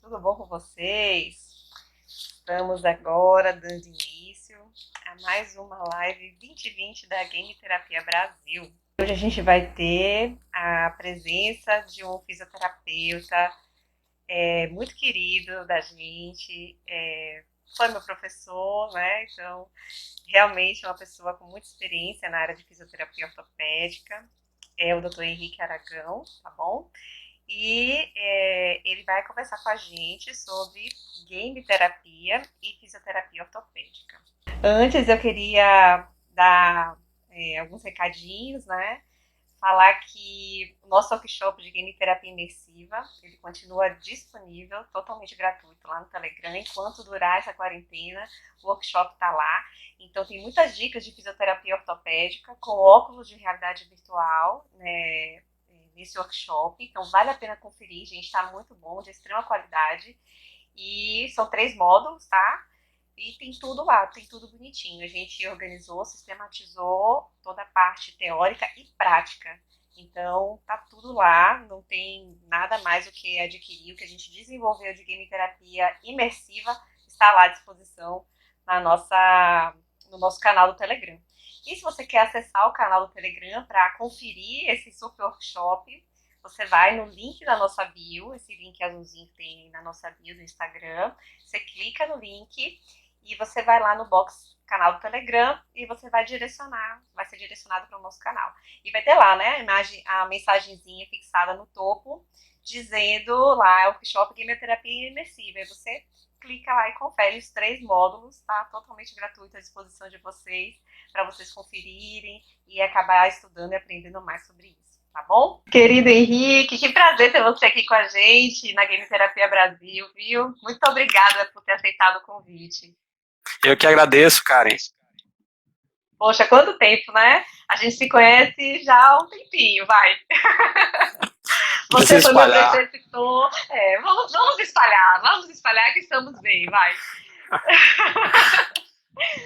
Tudo bom com vocês? Estamos agora dando início a mais uma live 2020 da Game Terapia Brasil. Hoje a gente vai ter a presença de um fisioterapeuta muito querido da gente, foi meu professor, né? Então, realmente é uma pessoa com muita experiência na área de fisioterapia ortopédica, é o Dr. Henrique Aragão, tá bom? E ele vai conversar com a gente sobre game terapia e fisioterapia ortopédica. Antes eu queria dar alguns recadinhos, né? Falar que o nosso workshop de game terapia imersiva, ele continua disponível, totalmente gratuito lá no Telegram, enquanto durar essa quarentena, o workshop está lá. Então tem muitas dicas de fisioterapia ortopédica com óculos de realidade virtual, né, nesse workshop, então vale a pena conferir, gente, está muito bom, de extrema qualidade, e são 3 módulos, tá? E tem tudo lá, tem tudo bonitinho. A gente organizou, sistematizou toda a parte teórica e prática. Então, tá tudo lá, não tem nada mais o que adquirir. O que a gente desenvolveu de game terapia imersiva está lá à disposição no nosso canal do Telegram. E se você quer acessar o canal do Telegram para conferir esse super workshop, você vai no link da nossa bio, esse link azulzinho que tem na nossa bio do Instagram. Você clica no link e você vai lá no box canal do Telegram e você vai ser direcionado para o nosso canal. E vai ter lá, né, a mensagenzinha fixada no topo, dizendo lá, workshop Quimioterapia Imersiva. E você clica lá e confere os 3 módulos, tá? Totalmente gratuito à disposição de vocês, para vocês conferirem e acabar estudando e aprendendo mais sobre isso, tá bom? Querido Henrique, que prazer ter você aqui com a gente na Game Terapia Brasil, viu? Muito obrigada por ter aceitado o convite. Eu que agradeço, Karen. Poxa, quanto tempo, né? A gente se conhece já há um tempinho, vai. Pra se Você foi meu espalhar. preceptor. Vamos espalhar que estamos bem, vai.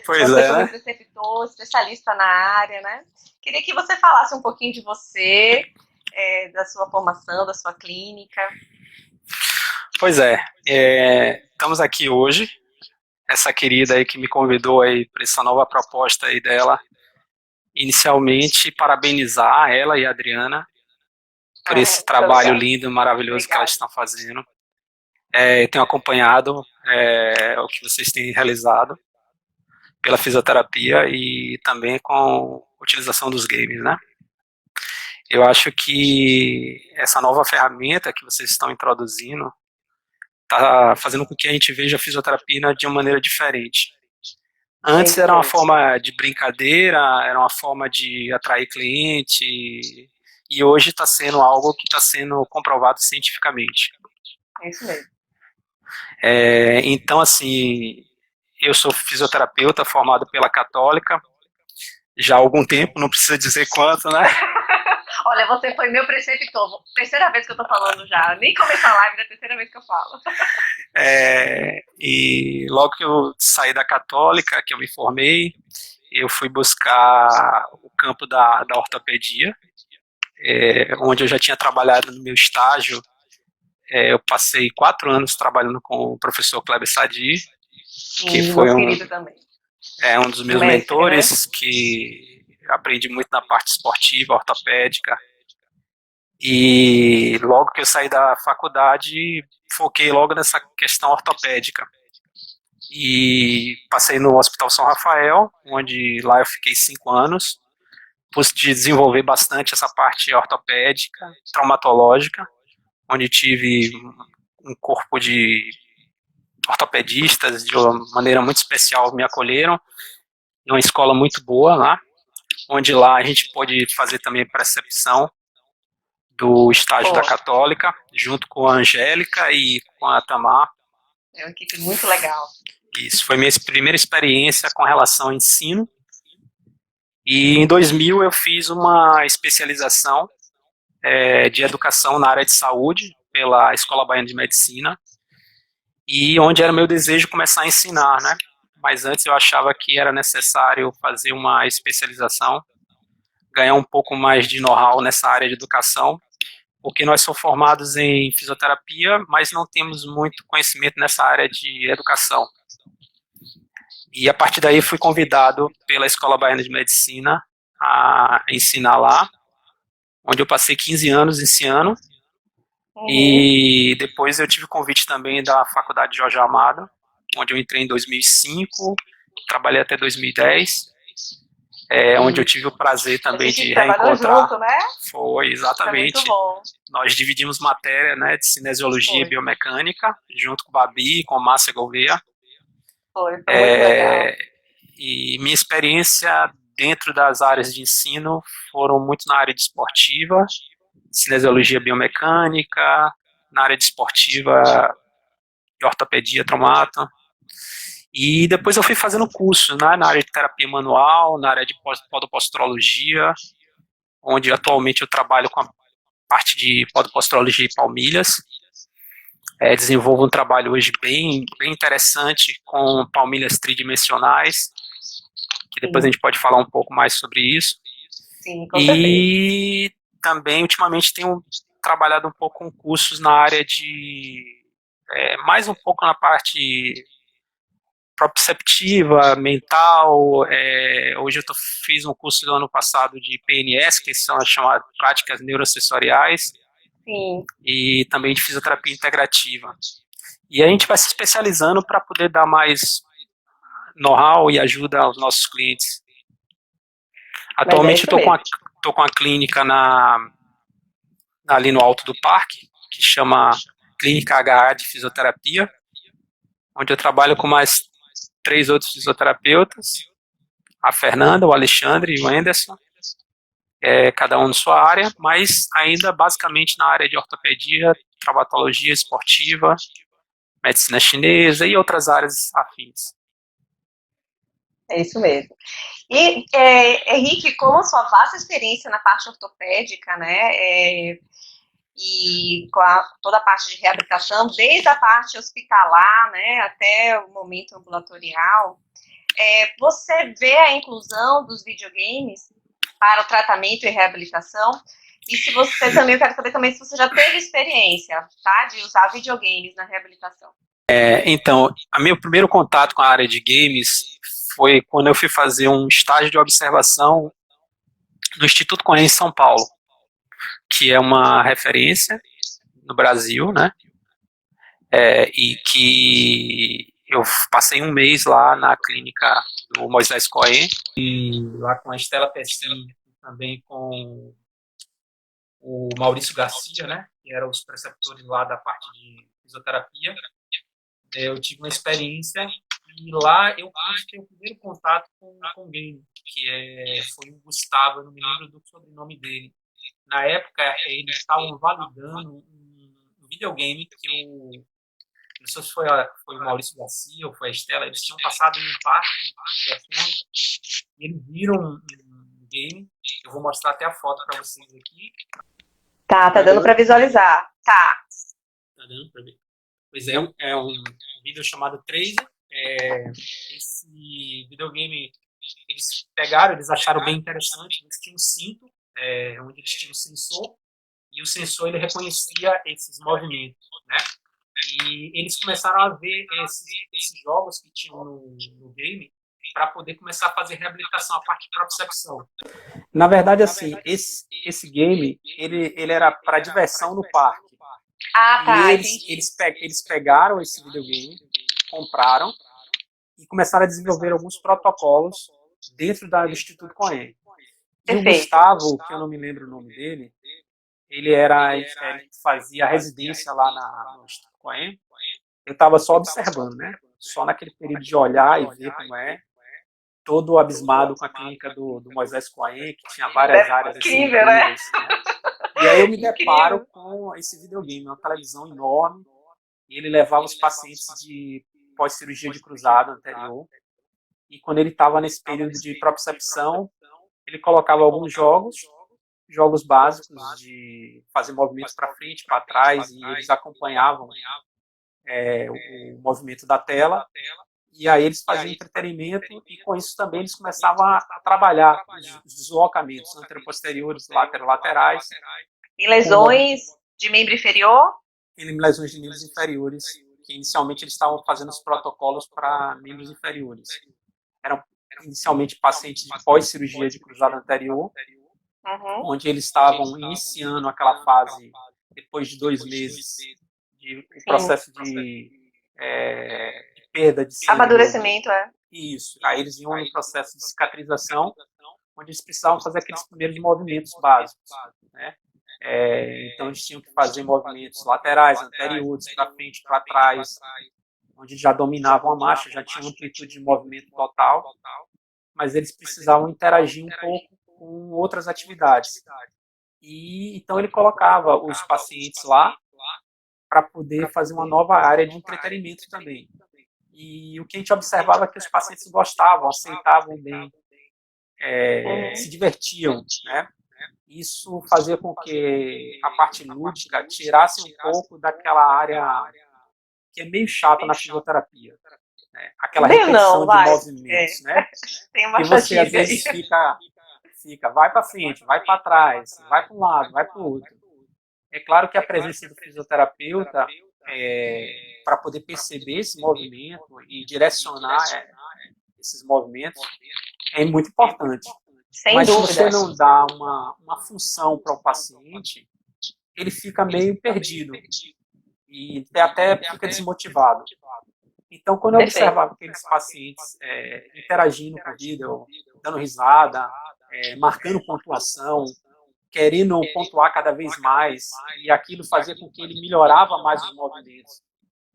Pois Você é, foi meu né? preceptor, especialista na área, né? Queria que você falasse um pouquinho de você, da sua formação, da sua clínica. Pois é. Estamos aqui hoje. Essa querida aí que me convidou aí para essa nova proposta aí dela. Inicialmente, parabenizar ela e a Adriana por esse Muito trabalho obrigada. lindo, maravilhoso que elas Obrigada. estão fazendo. Eu tenho acompanhado o que vocês têm realizado pela fisioterapia e também com a utilização dos games, né? Eu acho que essa nova ferramenta que vocês estão introduzindo está fazendo com que a gente veja a fisioterapia de uma maneira diferente. É Antes isso era uma mesmo. forma de brincadeira, era uma forma de atrair cliente, e hoje está sendo algo que está sendo comprovado cientificamente. É isso mesmo. Então, assim, eu sou fisioterapeuta formado pela Católica, já há algum tempo, não precisa dizer quanto, né? Olha, você foi meu preceptor. Terceira vez que eu tô falando já. Nem começou a live, é a terceira vez que eu falo. E logo que eu saí da Católica, que eu me formei, eu fui buscar o campo da ortopedia, onde eu já tinha trabalhado no meu estágio. Eu passei 4 anos trabalhando com o professor Kleber Sadi, que Sim, foi nosso querido também. um dos Um meus mestre, né? mentores, que aprendi muito na parte esportiva, ortopédica. E logo que eu saí da faculdade, foquei logo nessa questão ortopédica. E passei no Hospital São Rafael, onde lá eu fiquei 5 anos. Pude desenvolver bastante essa parte ortopédica, traumatológica, onde tive um corpo de ortopedistas de uma maneira muito especial me acolheram, em uma escola muito boa lá, onde lá a gente pôde fazer também precepção do estágio da Poxa, Católica, junto com a Angélica e com a Tamar. é uma equipe muito legal. Isso foi minha primeira experiência com relação ao ensino. E em 2000 eu fiz uma especialização de educação na área de saúde pela Escola Baiana de Medicina, e onde era meu desejo começar a ensinar, né? Mas antes eu achava que era necessário fazer uma especialização, ganhar um pouco mais de know-how nessa área de educação, porque nós somos formados em fisioterapia, mas não temos muito conhecimento nessa área de educação. E a partir daí fui convidado pela Escola Baiana de Medicina a ensinar lá, onde eu passei 15 anos ensinando. E depois eu tive convite também da Faculdade Jorge Amado, onde eu entrei em 2005, trabalhei até 2010, onde eu tive o prazer também de reencontrar. Junto, né? Foi, exatamente. Foi muito bom. Nós dividimos matéria, né, de cinesiologia e biomecânica, junto com o Babi e com a Márcia Gouveia. Foi muito legal. E minha experiência dentro das áreas de ensino foram muito na área de esportiva, cinesiologia biomecânica, na área de esportiva de ortopedia, traumato. E depois eu fui fazendo curso, né, na área de terapia manual, na área de podoposturologia, onde atualmente eu trabalho com a parte de podoposturologia e palmilhas. Desenvolvo um trabalho hoje bem interessante com palmilhas tridimensionais, que depois a gente pode falar um pouco mais sobre isso. Sim, com certeza. E também, ultimamente, tenho trabalhado um pouco com cursos na área de... mais um pouco na parte proprioceptiva, mental. Hoje eu fiz um curso do ano passado de PNS, que são as chamadas práticas neurosensoriais. Sim. E também de fisioterapia integrativa. E a gente vai se especializando para poder dar mais know-how e ajuda aos nossos clientes. Atualmente eu estou com a clínica ali no alto do parque, que chama Clínica HA de Fisioterapia, onde eu trabalho com mais 3 outros fisioterapeutas, a Fernanda, o Alexandre e o Anderson, cada um na sua área, mas ainda basicamente na área de ortopedia, traumatologia esportiva, medicina chinesa e outras áreas afins. É isso mesmo. E, Henrique, com a sua vasta experiência na parte ortopédica, né, e com toda a parte de reabilitação, desde a parte hospitalar, né, até o momento ambulatorial, você vê a inclusão dos videogames para o tratamento e reabilitação? E se você também, eu quero saber também se você já teve experiência, tá, de usar videogames na reabilitação. Então, o meu primeiro contato com a área de games foi quando eu fui fazer um estágio de observação no Instituto Coen em São Paulo, que é uma referência no Brasil, né? E que eu passei um mês lá na clínica do Moisés Coen, e lá com a Estela Pessin, também com o Maurício Garcia, né, que eram os preceptores lá da parte de fisioterapia. Eu tive uma experiência e lá eu pude ter o primeiro contato com o game, que foi o Gustavo, eu não me lembro do sobrenome dele. Na época, eles estavam validando um videogame que não sei se foi o Maurício Garcia ou foi a Estela, eles tinham passado em um parque de diversões e eles viram um game. Eu vou mostrar até a foto para vocês aqui. Tá dando para visualizar. Tá dando para ver. Pois é um vídeo chamado Tracer. Esse videogame eles acharam bem interessante. Eles tinham um cinto, onde eles tinham um sensor, e o sensor ele reconhecia esses movimentos, né? E eles começaram a ver esses jogos que tinham no game para poder começar a fazer reabilitação, a parte de propriocepção. Na verdade, assim, esse game ele era para diversão no parque. Tá. E eles pegaram esse videogame, compraram e começaram a desenvolver alguns protocolos dentro do Instituto Coen. E o Gustavo, que eu não me lembro o nome dele, ele fazia residência lá no Instituto Coen. Eu estava só observando, né? Só naquele período de olhar e ver como todo abismado com a clínica do Moisés Coen, que tinha várias áreas incrível, né? E aí eu me deparo com esse videogame, uma televisão enorme, e ele levava os pacientes de pós-cirurgia de cruzado anterior, e quando ele estava nesse período de propriocepção, ele colocava alguns jogos básicos de fazer movimentos para frente, para trás, e eles acompanhavam o movimento da tela, e aí eles faziam entretenimento, e com isso também eles começavam a trabalhar os deslocamentos anteroposteriores, laterais, E lesões de membro inferior? Em lesões de membros inferiores, que inicialmente eles estavam fazendo os protocolos para membros inferiores. Eram inicialmente pacientes de pós-cirurgia de cruzado anterior, onde eles estavam iniciando aquela fase, depois de 2 meses, o processo de perda de sangue. Amadurecimento, Isso. Aí eles iam no processo de cicatrização, onde eles precisavam fazer aqueles primeiros movimentos básicos, né? Então eles tinham que fazer movimentos laterais, anteriores, para frente, para trás, onde já dominavam a marcha, já tinham amplitude de movimento total, mas eles precisavam interagir um pouco com outras atividades. E então ele colocava os pacientes lá para poder fazer uma nova área de entretenimento também. E o que a gente observava é que os pacientes gostavam, aceitavam bem, se divertiam, né? Isso fazia com que a parte lúdica tirasse um pouco daquela área que é meio chata na fisioterapia, né? Aquela repetição de movimentos, né? Tem e você às vezes fica, vai para frente, vai para trás, vai para um lado, vai para o outro. É claro que a presença do fisioterapeuta para poder perceber esse movimento e direcionar esses movimentos é muito importante. Mas se você não dá uma função para o paciente, ele fica meio perdido e até fica desmotivado. Então, quando eu observava aqueles pacientes interagindo com o vídeo, dando risada, marcando pontuação, querendo pontuar cada vez mais, e aquilo fazia com que ele melhorava mais os movimentos.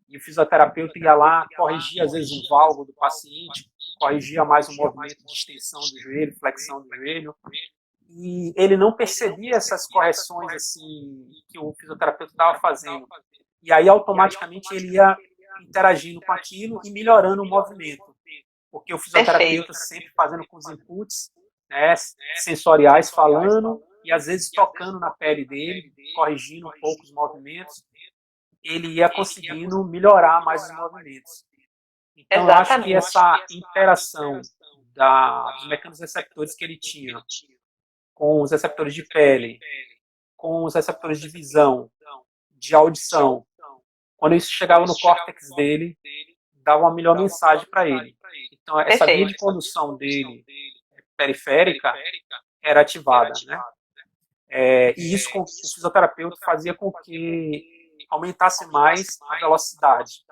E o fisioterapeuta ia lá, corrigia às vezes um valgo do paciente, corrigia mais o movimento de extensão do joelho, flexão do joelho, e ele não percebia essas correções assim que o fisioterapeuta estava fazendo. E aí, automaticamente, ele ia interagindo com aquilo e melhorando o movimento. Porque o fisioterapeuta sempre fazendo com os inputs, né, sensoriais, falando, e às vezes tocando na pele dele, corrigindo um pouco os movimentos, ele ia conseguindo melhorar mais os movimentos. Então, eu acho que essa interação dos mecanismos receptores que ele tinha com os receptores de pele, com os receptores de visão, de audição, quando isso chegava no córtex dele, dava uma melhor mensagem para ele. Então, essa via de condução dele, periférica, era ativada, né? E isso com o fisioterapeuta fazia com que aumentasse mais a velocidade.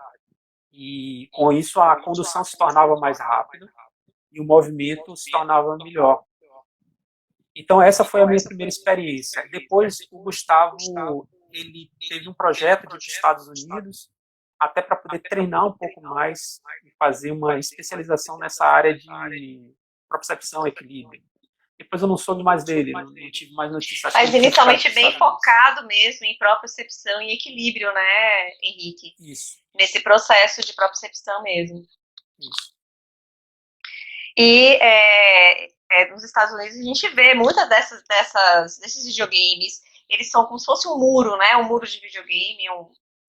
E com isso a condução se tornava mais rápida e o movimento se tornava melhor. Então essa foi a minha primeira experiência. Depois o Gustavo, ele teve um projeto de ir para os Estados Unidos, até para poder treinar um pouco mais e fazer uma especialização nessa área de propriocepção e equilíbrio. Depois eu não soube mais dele, não tive mais notícias. Mas inicialmente bem focado mesmo em propriocepção e equilíbrio, né, Henrique? Isso. Nesse processo de propriocepção mesmo. Isso. E nos Estados Unidos a gente vê muitas desses videogames, eles são como se fosse um muro, né? Um muro de videogame.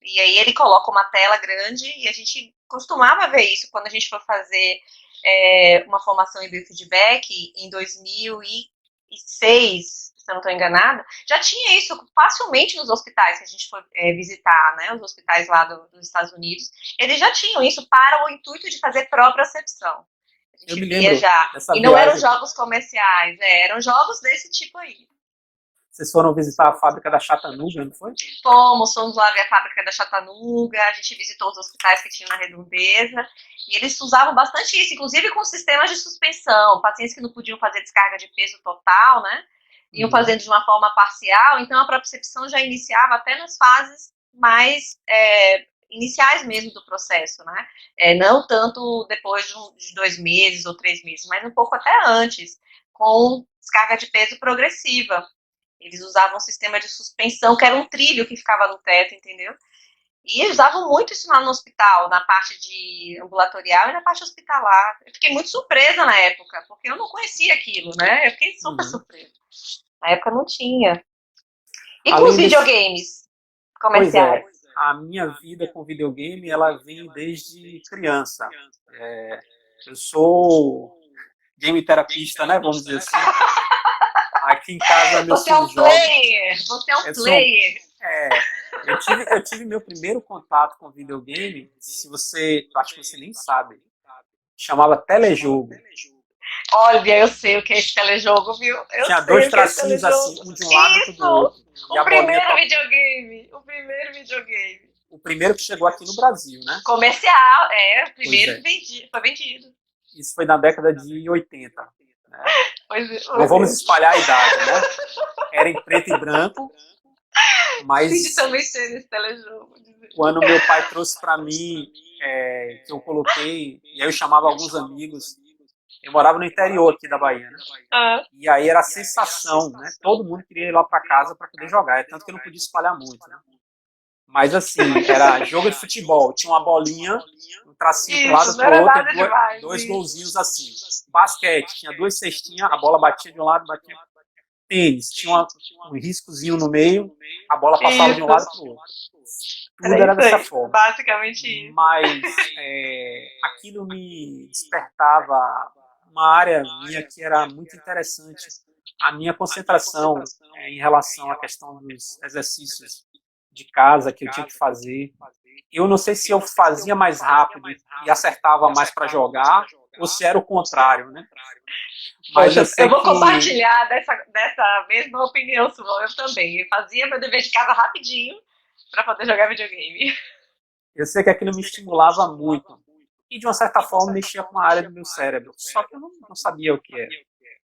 E aí ele coloca uma tela grande e a gente costumava ver isso quando a gente foi fazer uma formação em biofeedback em 2006, se eu não estou enganada. Já tinha isso facilmente nos hospitais que a gente foi visitar, né? Os hospitais lá dos Estados Unidos. Eles já tinham isso para o intuito de fazer propriocepção. Eu me lembro já. E não eram jogos comerciais, eram jogos desse tipo aí. Vocês foram visitar a fábrica da Chattanooga, não foi? Fomos lá ver a fábrica da Chattanooga, a gente visitou os hospitais que tinham na redondeza, e eles usavam bastante isso, inclusive com sistemas de suspensão, pacientes que não podiam fazer descarga de peso total, né? Iam fazendo de uma forma parcial, então a propriocepção já iniciava até nas fases mais iniciais mesmo do processo, né? Não tanto depois de 2 meses ou 3 meses, mas um pouco até antes, com descarga de peso progressiva. Eles usavam um sistema de suspensão, que era um trilho que ficava no teto, entendeu? E eles usavam muito isso lá no hospital, na parte de ambulatorial e na parte hospitalar. Eu fiquei muito surpresa na época, porque eu não conhecia aquilo, né? Eu fiquei super surpresa. Na época não tinha. E com os videogames comerciais? Pois a minha vida com videogame, ela vem desde criança. Eu sou game terapista, né? Vamos dizer assim. aqui em casa meus Você é um filhos jogam. player! Você é um Eu sou, player! é, eu tive meu primeiro contato com videogame, se você, eu acho que você nem sabe, chamava telejogo. Olha, eu sei o que é esse telejogo, viu? Eu Tinha sei dois o que é esse tracinhos telejogo. assim, um de um lado e outro do Isso! outro. E O a bolinha primeiro top. videogame! O primeiro videogame. O primeiro que chegou aqui no Brasil, né? Comercial, o Pois primeiro é. que foi vendido. Isso foi na década de 80. Né? Não Pois vamos é. espalhar a idade, né? Era em preto e branco, Cid mas também teve esse telejogo. quando meu pai trouxe para mim, que eu coloquei, e aí eu chamava alguns amigos, eu morava no interior aqui da Bahia, né? Ah, E aí era a sensação, né? Todo mundo queria ir lá para casa para poder jogar, é tanto que eu não podia espalhar muito, né? Mas assim, era jogo de futebol, tinha uma bolinha, um tracinho para um lado isso, e não para o era outro, nada e demais. dois Isso. golzinhos assim. Basquete, tinha duas cestinhas, a bola batia de um lado, batia. Tênis, tinha um riscozinho no meio, a bola passava de um lado para o outro. Era Tudo era isso dessa aí. forma. Basicamente isso. Mas aquilo me despertava uma área minha que era muito interessante. A minha concentração em relação à questão dos exercícios de casa que eu tinha que fazer. Eu não sei se eu fazia mais rápido e acertava mais para jogar, ou se era o contrário, né? Mas eu Poxa, eu sei vou que compartilhar dessa mesma opinião sua. Eu também. Eu fazia meu dever de casa rapidinho para poder jogar videogame. aquilo me estimulava muito. E, de uma certa forma, mexia com a área do meu cérebro. Só que eu não sabia o que era.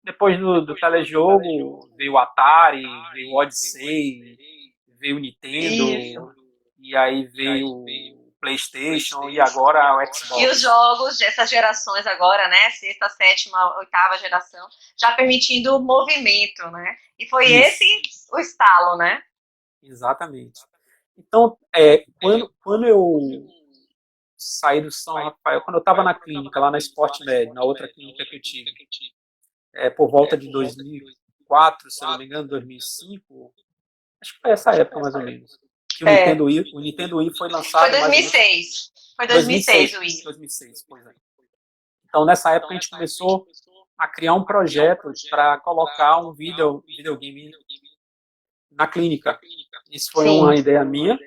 Depois do telejogo, veio o Atari, veio o Odyssey, veio o Isso. Nintendo, e aí veio o PlayStation e agora o E os Xbox. jogos dessas gerações agora, né? Sexta, sétima, oitava geração, já permitindo movimento, né? E foi Isso, esse o estalo, né? exatamente. Então, quando eu saí do São Rafael, quando eu estava na clínica, lá na Sportmed, na outra clínica que eu tive, por volta de 2004, se eu não me engano, 2005, acho que foi essa época mais ou menos, que É. O Nintendo Wii foi Foi lançado mais ou menos 2006. Foi 2006, 2006 o Wii. 2006, pois é. Então, nessa época, a gente começou a criar um projeto para colocar um videogame na clínica. Isso foi Sim. uma ideia minha.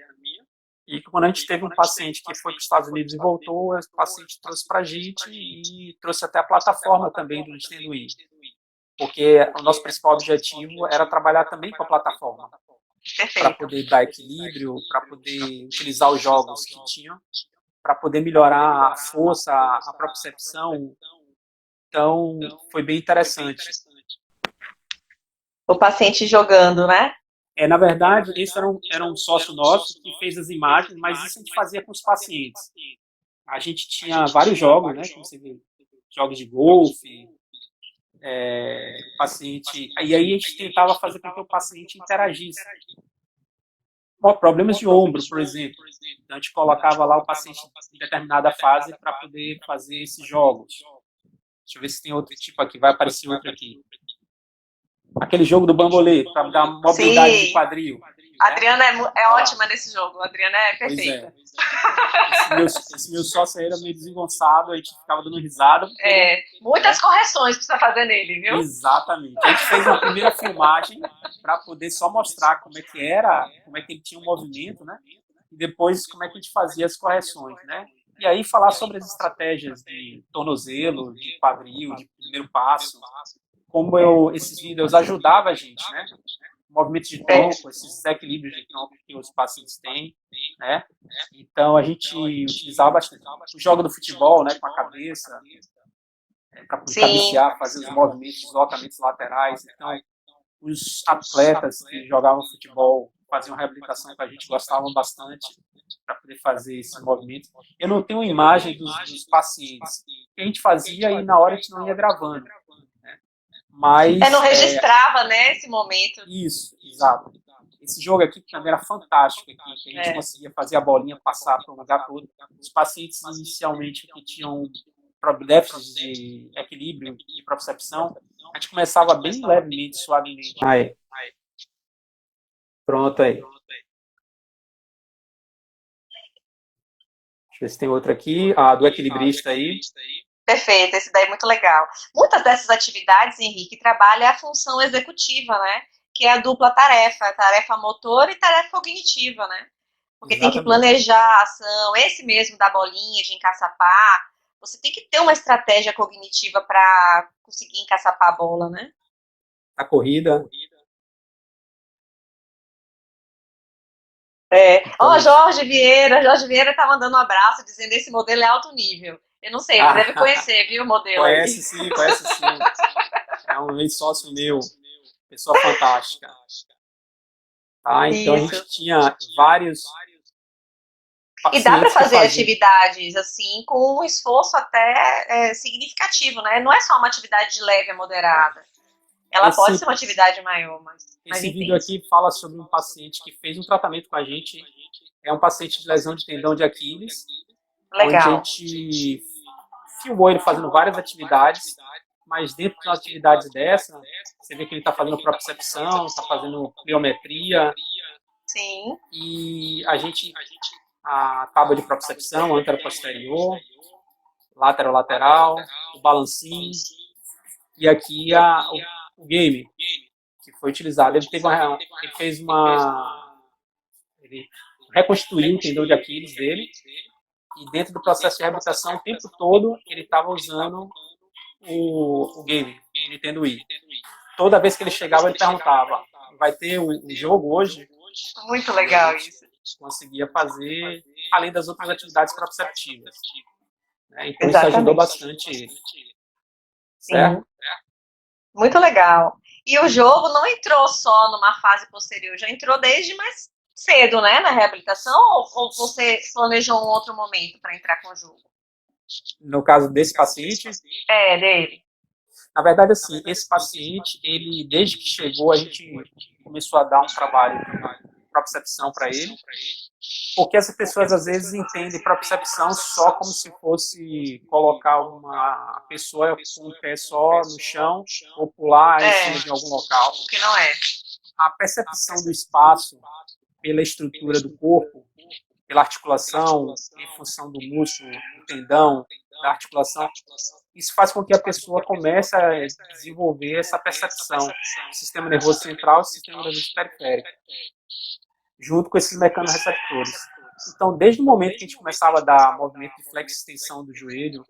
E quando a gente teve um paciente que foi para os Estados Unidos e voltou, o paciente trouxe para a gente e trouxe até a plataforma também do Nintendo Wii. Porque o nosso principal objetivo era trabalhar também com a plataforma, para Perfeito. poder dar equilíbrio, para poder utilizar os jogos que tinham, para poder melhorar a força, a propriocepção. Então, foi bem interessante. O paciente jogando, né? Na verdade, esse era um sócio nosso que fez as imagens, mas isso a gente fazia com os pacientes. A gente tinha vários jogos, né? Como você vê, jogos de golfe, paciente. E aí a gente tentava fazer com que o paciente interagisse. Problemas de ombro, por exemplo. Então a gente colocava lá o paciente em determinada fase para poder fazer esses jogos. Deixa eu ver se tem outro tipo aqui, vai aparecer outro aqui. Aquele jogo do bambolê, para dar mobilidade de quadril. A Adriana é ótima nesse jogo. A Adriana é perfeita. Esse meu sócio aí era meio desengonçado, a gente ficava dando risada. Muitas correções precisa fazer nele, viu? Exatamente. A gente fez uma primeira filmagem para poder só mostrar como é que era, como é que ele tinha um movimento, né? E depois como é que a gente fazia as correções, né? E aí falar sobre as estratégias de tornozelo, de quadril, de primeiro passo, como esses vídeos ajudavam a gente, né? Movimentos de tronco, esses desequilíbrios de tronco que os pacientes têm, né? Então a gente utilizava bastante o jogo do futebol, né, com a cabeça, para poder cabecear, fazer os movimentos, deslocamentos laterais. Então, os atletas que jogavam futebol faziam reabilitação que a gente gostavam bastante para poder fazer esses movimentos. Eu não tenho imagem dos pacientes. O que a gente fazia e na hora a gente não ia gravando. Mas, não registrava, né, esse momento. Isso, exato. Esse jogo aqui também era fantástico, que a gente conseguia fazer a bolinha passar para um lugar para o outro. Os pacientes, inicialmente, que tinham déficits de equilíbrio e propriocepção, a gente começava bem levemente, suavemente. Aí. Pronto aí. Deixa eu ver se tem outro aqui. Do equilibrista aí. Perfeito, esse daí é muito legal. Muitas dessas atividades, Henrique, trabalha a função executiva, né? Que é a dupla tarefa, tarefa motor e tarefa cognitiva, né? Porque tem que Exatamente. planejar a ação, esse mesmo da bolinha, de encaçapar. Você tem que ter uma estratégia cognitiva para conseguir encaçapar a bola, né? A corrida, Ó, então, Jorge Vieira tá mandando um abraço, dizendo que esse modelo é alto nível. Eu não sei, você deve ah, conhecer, viu, o modelo aí. conhece sim, conhece sim. É um ex-sócio meu, pessoa fantástica. Tá? Então a Isso. gente tinha vários E dá para pacientes que fazer faziam. atividades assim com um esforço até significativo, né? Não é só uma atividade leve a É, moderada. Ela pode ser esse, uma atividade maior, mais esse vídeo intensa. aqui fala sobre um paciente que fez um tratamento com a gente. É um paciente de lesão de tendão de Aquiles, onde a Legal. gente filmou ele fazendo várias atividades, mas dentro de uma atividade dessa, você vê que ele está fazendo propriocepção, está fazendo pliometria, Sim. e a tábua de propriocepção, antero-posterior, lateral-lateral, o balancinho, e aqui o game que foi utilizado. Ele fez ele reconstruiu o tendão de Aquiles dele, e dentro do processo de reabilitação, o tempo todo, ele estava usando o game, o Nintendo Wii. Toda vez que ele chegava, ele perguntava: vai ter o jogo hoje? Muito E a legal gente isso. conseguia fazer, além das outras atividades proprioceptivas. Né? Então isso ajudou Exatamente. bastante ele. Sim. Certo? Muito legal. E o jogo não entrou só numa fase posterior, já entrou desde mais cedo, né, na reabilitação, ou você planejou um outro momento para entrar com o jogo? No caso desse paciente, É, dele. na verdade, assim, esse paciente, ele, desde que chegou, a gente começou a dar um trabalho de propriocepção para ele, porque as pessoas às vezes entendem propriocepção só como se fosse colocar uma pessoa com o pé só no chão ou pular em É, cima de algum local. o que não é. A percepção do espaço pela estrutura do corpo, pela articulação, em função do músculo, do tendão, da articulação, isso faz com que a pessoa comece a desenvolver essa percepção do sistema nervoso central e do sistema nervoso periférico, junto com esses mecanorreceptores. Então, desde o momento que a gente começava a dar movimento de flexão do joelho,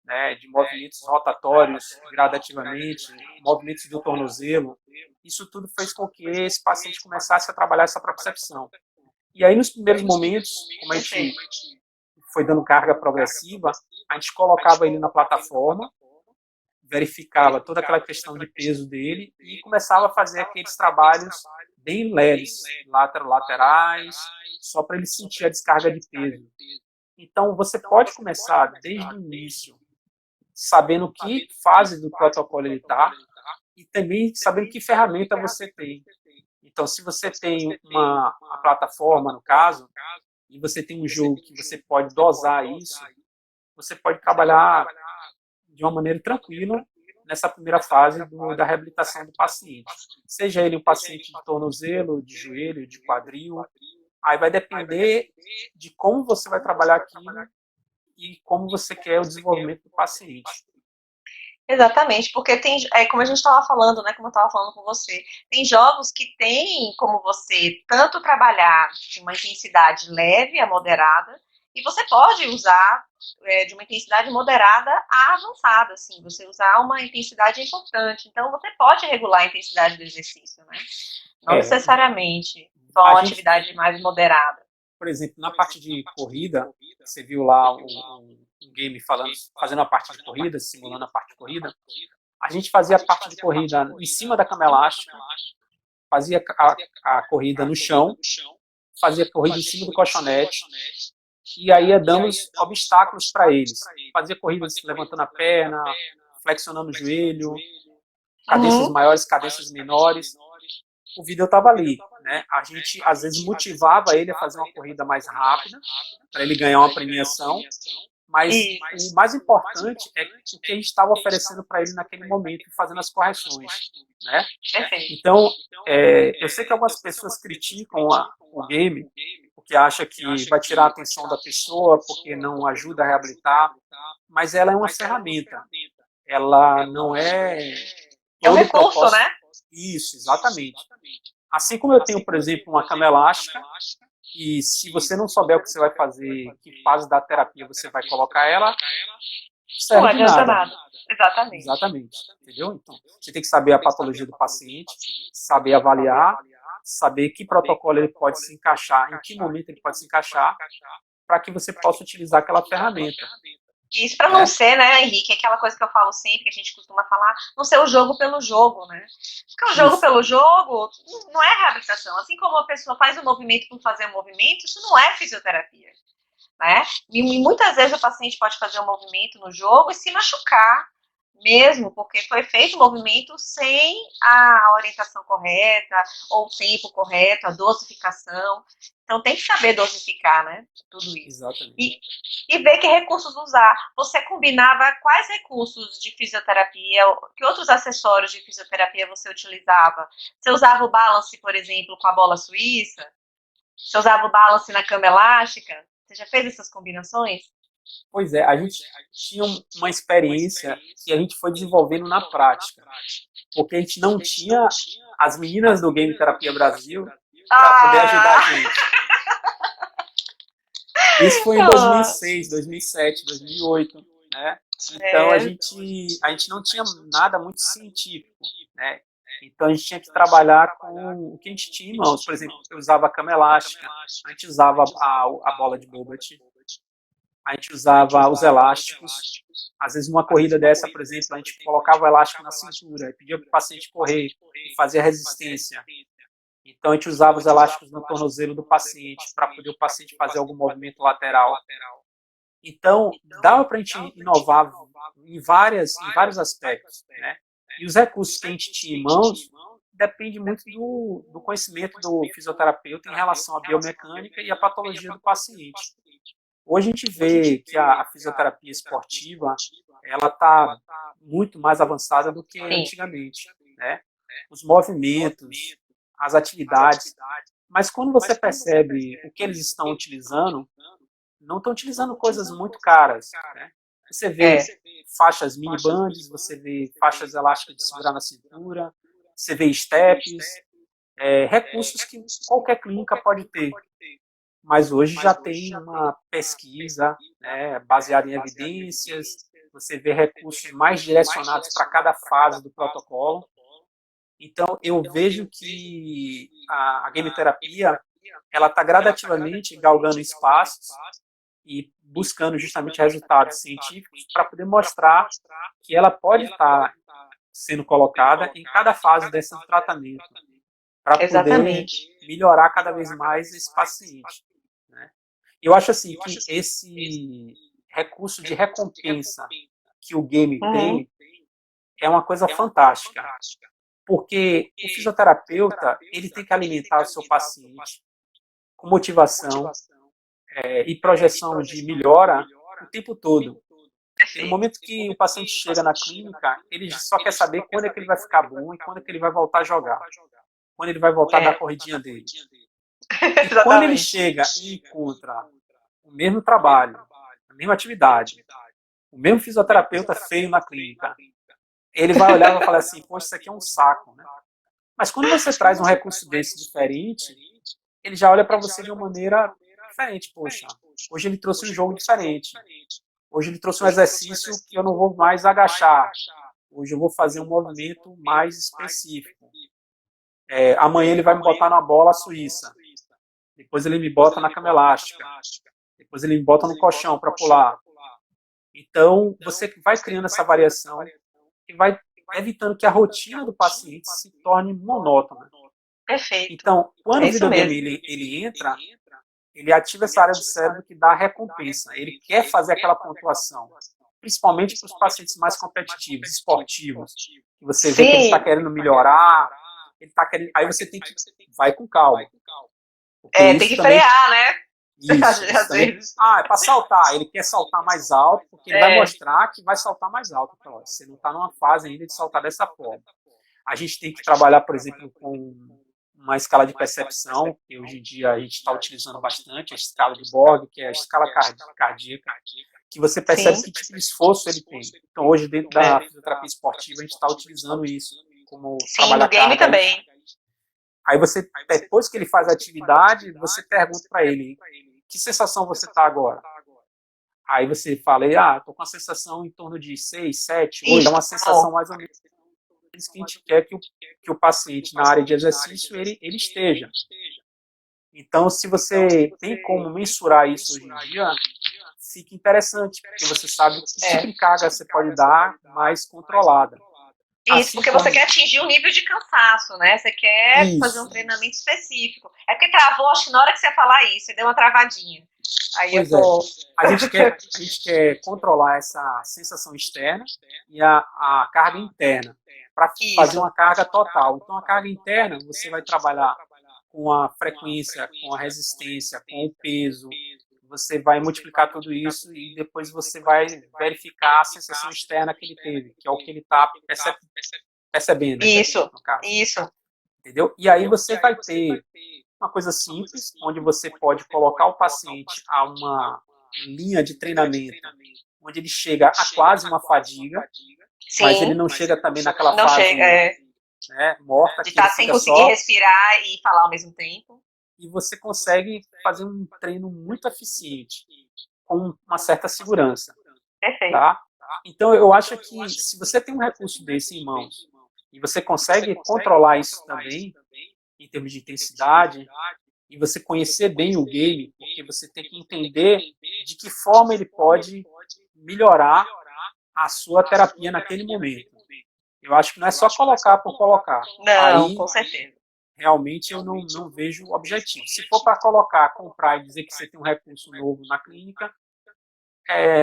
né, de movimentos rotatórios gradativamente, movimentos do tornozelo, isso tudo fez com que esse paciente começasse a trabalhar essa propriocepção. E aí, nos primeiros momentos, como a gente Perfeito. foi dando carga progressiva, a gente colocava ele na plataforma, verificava toda aquela questão de peso dele e começava a fazer aqueles trabalhos bem leves, laterais, só para ele sentir a descarga de peso. Então, você pode começar desde o início, sabendo que fase do protocolo ele está e também sabendo que ferramenta você tem. Então, se você tem a plataforma, no caso, e você tem um jogo que você pode dosar isso, você pode trabalhar de uma maneira tranquila nessa primeira fase da reabilitação do paciente. Seja ele um paciente de tornozelo, de joelho, de quadril, aí vai depender de como você vai trabalhar aquilo e como você quer o desenvolvimento do paciente. Exatamente, porque tem, como a gente estava falando, né, como eu estava falando com você, tem jogos que tem como você tanto trabalhar de uma intensidade leve a moderada, e você pode usar de uma intensidade moderada a avançada, assim, você usar uma intensidade importante. Então, você pode regular a intensidade do exercício, né? Não É, necessariamente só a uma gente, atividade mais moderada. por exemplo, na parte de corrida, você viu lá um game fazendo a parte de corrida, simulando a parte de corrida, a gente fazia a parte de corrida em cima da cama elástica, fazia a corrida no chão, fazia a corrida em cima do colchonete, e aí damos obstáculos para eles. Fazia corridas levantando a perna, flexionando o joelho, cadências Uhum. maiores, cadências menores. O vídeo estava ali, né? A gente às vezes motivava ele a fazer uma corrida mais rápida para ele ganhar uma premiação, mas E, o mais importante é o que a gente estava oferecendo para ele naquele momento e fazendo as correções, né? perfeito. Então, eu sei que algumas pessoas criticam o game porque acha que vai tirar a atenção da pessoa, porque não ajuda a reabilitar. mas ela é uma ferramenta. Ela não é É um todo o recurso, propósito. né? Isso, exatamente. Assim como eu tenho, por exemplo, uma cama elástica, e se você não souber o que você vai fazer, que fase da terapia você vai colocar ela, Não serve de adianta nada. nada. Exatamente. Exatamente. Entendeu? Então, você tem que saber a patologia do paciente, saber avaliar, saber que protocolo ele pode se encaixar, em que momento ele pode se encaixar, para que você possa utilizar aquela ferramenta. Isso para não Né? ser, né, Henrique, aquela coisa que eu falo sempre, que a gente costuma falar, não ser o jogo pelo jogo, né? Porque o jogo Isso. pelo jogo não é reabilitação. Assim como a pessoa faz um movimento por fazer um movimento, isso não é fisioterapia, né? E muitas vezes o paciente pode fazer um movimento no jogo e se machucar, mesmo porque foi feito o movimento sem a orientação correta, ou o tempo correto, a dosificação. Então tem que saber dosificar, né? Tudo isso. Exatamente. E ver que recursos usar. Você combinava quais recursos de fisioterapia, que outros acessórios de fisioterapia você utilizava? Você usava o balance, por exemplo, com a bola suíça? Você usava o balance na cama elástica? Você já fez essas combinações? Pois é, a gente tinha uma experiência que a gente foi desenvolvendo na prática, porque a gente não tinha as meninas do Game Terapia Brasil para poder ajudar a gente. Isso foi em 2006, 2007, 2008, né? Então a gente não tinha nada muito científico, né? Então a gente tinha que trabalhar com o que a gente tinha em mãos. Por exemplo, eu usava a cama elástica, a gente usava a bola de Bobat, a gente usava os elásticos. Às vezes, numa corrida dessa, por exemplo, a gente colocava o elástico na cintura e pedia para o paciente correr e fazer resistência. Então, a gente usava os elásticos no tornozelo do paciente para poder o paciente fazer algum movimento lateral. Então, dava para a gente inovar em vários aspectos, né? E os recursos que a gente tinha em mãos depende muito do conhecimento do fisioterapeuta em relação à biomecânica e à patologia do paciente. Hoje a gente vê que a fisioterapia esportiva ela está muito mais avançada do que antigamente, né? Os movimentos, as atividades, mas quando você percebe o que eles estão utilizando, não estão utilizando coisas muito caras, né? Você vê faixas mini bands, você vê faixas elásticas de segurar na cintura, você vê steps, recursos que qualquer clínica pode ter. Mas hoje já tem uma pesquisa, né, baseada em evidências, você vê recursos mais direcionados para cada fase do protocolo. Então, eu vejo que a game terapia ela está gradativamente galgando espaços e buscando justamente resultados científicos para poder mostrar que ela pode estar sendo colocada em cada fase desse tratamento, para poder melhorar cada vez mais esse paciente. Né? Eu acho assim que esse recurso de recompensa que o game tem é uma coisa fantástica, porque o fisioterapeuta ele tem que alimentar o seu paciente com motivação e projeção de melhora o tempo todo. E no momento que o paciente chega na clínica, ele só quer saber quando é que ele vai ficar bom e quando é que ele vai voltar a jogar, quando ele vai voltar a dar a corridinha dele. E quando ele chega e encontra o mesmo trabalho, a mesma atividade, o mesmo fisioterapeuta feio na clínica, ele vai olhar e vai falar assim, poxa, isso aqui é um saco, né? Mas quando você traz um recurso desse diferente, ele já olha para você de uma maneira diferente. Poxa, hoje ele trouxe um jogo diferente. Hoje ele trouxe um exercício que eu não vou mais agachar. Hoje eu vou fazer um movimento mais específico. Amanhã ele vai me botar na bola suíça. Depois ele me bota na cama elástica. Depois ele me bota no colchão para pular. Então, você vai criando essa variação e vai evitando que a rotina do paciente se torne monótona. Perfeito. Então, quando o videogame ele entra, ele ativa essa área do cérebro que dá a recompensa. Ele quer fazer aquela pontuação. Principalmente para os pacientes mais competitivos, esportivos. Que você vê que ele está querendo melhorar. Ele tá querendo... Aí você tem que... Vai com calma. Tem que frear, né? Isso também... é para saltar. Ele quer saltar mais alto, porque ele vai mostrar que vai saltar mais alto. Então, você não está numa fase ainda de saltar dessa forma. A gente tem que trabalhar, por exemplo, com uma escala de percepção, que hoje em dia a gente está utilizando bastante, a escala de Borg, que é a escala cardíaca, que você percebe que tipo de esforço ele tem. Então, hoje, dentro da fisioterapia esportiva, a gente está utilizando isso como Sim, trabalhar no game carga. também. Aí você, depois que ele faz a atividade, você pergunta para ele, que sensação você está agora? Aí você fala, estou com uma sensação em torno de 6, 7, 8, é uma sensação mais ou menos que a gente quer que o paciente na área de exercício ele esteja. Então, se você tem como mensurar isso hoje em dia, fica interessante, porque você sabe que tipo de carga você pode dar mais controlada. Isso, Assim porque como... você quer atingir um nível de cansaço, né? Você quer fazer um treinamento específico. É porque travou, acho que na hora que você falar isso, você deu uma travadinha. Aí pois eu tô... a gente quer controlar essa sensação externa e a carga interna, para fazer uma carga total. Então, a carga interna, você vai trabalhar com a frequência, com a resistência, com o peso, você vai multiplicar tudo isso e depois você vai verificar a sensação externa que ele teve, que é o que ele está percebendo. Isso, no caso. isso. Entendeu? E aí você vai ter uma coisa simples, onde você pode colocar o paciente a uma linha de treinamento, onde ele chega a quase uma fadiga, Sim. mas ele não chega também naquela não fase chega, né, morta, de que ele estar sem fica conseguir respirar e falar ao mesmo tempo. E você consegue fazer um treino muito eficiente, com uma certa segurança. Perfeito. Tá? Então, eu acho que se você tem um recurso desse em mãos, e você consegue controlar isso também, em termos de intensidade, e você conhecer bem o game, porque você tem que entender de que forma ele pode melhorar a sua terapia naquele momento. Eu acho que não é só colocar por colocar. Não, Aí, com certeza. realmente eu não vejo objetivo. Se for para colocar, comprar e dizer que você tem um recurso novo na clínica,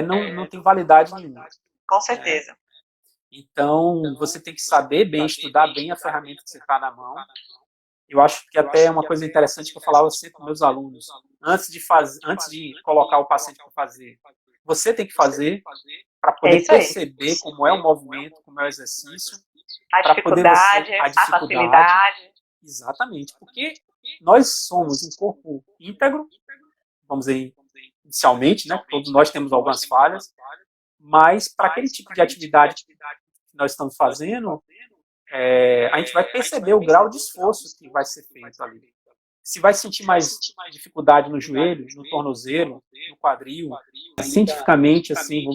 não tem validade nenhuma. Com certeza. Né? Então, você tem que saber bem, estudar bem a ferramenta que você está na mão. Eu acho que até é uma coisa interessante que eu falava sempre com meus alunos. Antes de colocar o paciente para fazer, você tem que fazer para poder perceber como é o movimento, como é o exercício, para poder você, a facilidade. Exatamente, porque nós somos um corpo íntegro, vamos dizer, inicialmente, né? Todos nós temos algumas falhas, mas para aquele tipo de atividade que nós estamos fazendo, a gente vai perceber o grau de esforço que vai ser feito ali. Se vai sentir mais dificuldade no joelho, no tornozelo, no quadril, cientificamente, assim,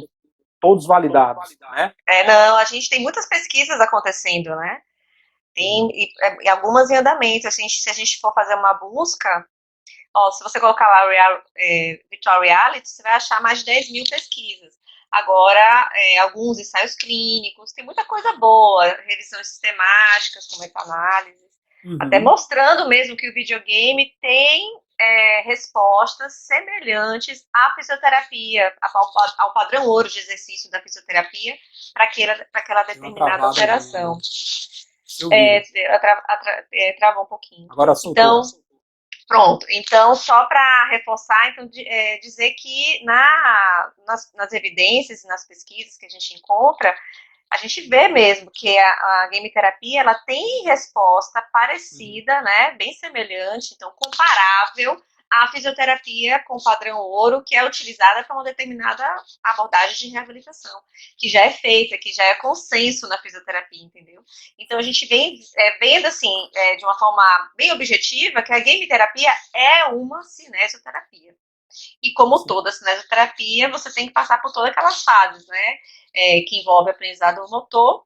todos validados, né? Não, a gente tem muitas pesquisas acontecendo, né? Tem e algumas em andamento. Assim, se a gente for fazer uma busca, se você colocar lá Virtual Reality, você vai achar mais de 10 mil pesquisas. Agora, alguns ensaios clínicos, tem muita coisa boa, revisões sistemáticas, como meta-análises, até mostrando mesmo que o videogame tem respostas semelhantes à fisioterapia, ao padrão ouro de exercício da fisioterapia para aquela determinada alteração. Travou um pouquinho. Agora soltou. Então, pronto. Então, só para reforçar, então, dizer que nas evidências e nas pesquisas que a gente encontra, a gente vê mesmo que a game terapia ela tem resposta parecida, né, bem semelhante, então comparável à fisioterapia com padrão ouro, que é utilizada para uma determinada abordagem de reabilitação, que já é feita, que já é consenso na fisioterapia, entendeu? Então a gente vem vendo assim, de uma forma bem objetiva, que a game terapia é uma cinesioterapia. E como toda cinesioterapia, você tem que passar por todas aquelas fases, né? Que envolve aprendizado motor.